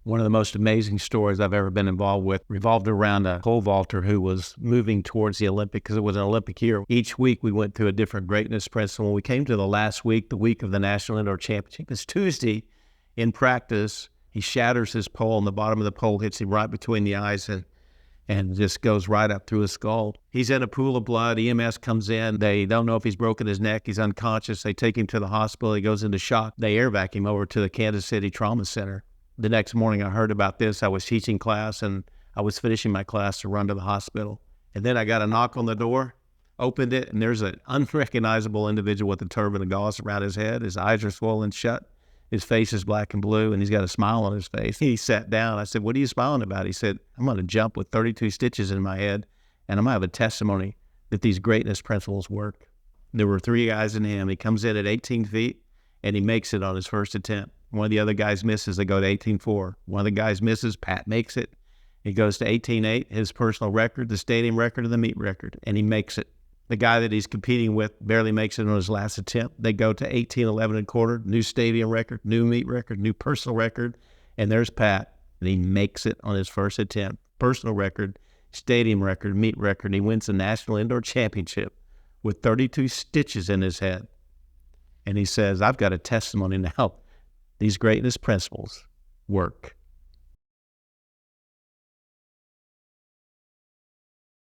One of the most amazing stories I've ever been involved with revolved around a pole vaulter who was moving towards the Olympic because it was an Olympic year. Each week we went through a different greatness principle. When we came to the last week, the week of the National Indoor Championship, it's Tuesday. In practice, he shatters his pole, and the bottom of the pole hits him right between the eyes and just goes right up through his skull. He's in a pool of blood. EMS comes in. They don't know if he's broken his neck. He's unconscious. They take him to the hospital. He goes into shock. They air vac him over to the Kansas City Trauma Center. The next morning I heard about this. I was teaching class, and I was finishing my class to run to the hospital. And then I got a knock on the door, opened it, and there's an unrecognizable individual with a turban and gauze around his head. His eyes are swollen shut. His face is black and blue, and he's got a smile on his face. He sat down. I said, "What are you smiling about?" He said, "I'm going to jump with 32 stitches in my head, and I'm going to have a testimony that these greatness principles work." There were 3 guys in him. He comes in at 18 feet, and he makes it on his first attempt. One of the other guys misses. They go to 18.4. One of the guys misses. Pat makes it. He goes to 18.8, his personal record, the stadium record, and the meet record, and he makes it. The guy that he's competing with barely makes it on his last attempt. They go to 18.11 1/4, new stadium record, new meet record, new personal record, and there's Pat, and he makes it on his first attempt. Personal record, stadium record, meet record, and he wins the National Indoor Championship with 32 stitches in his head. And he says, "I've got a testimony now. These greatness principles work."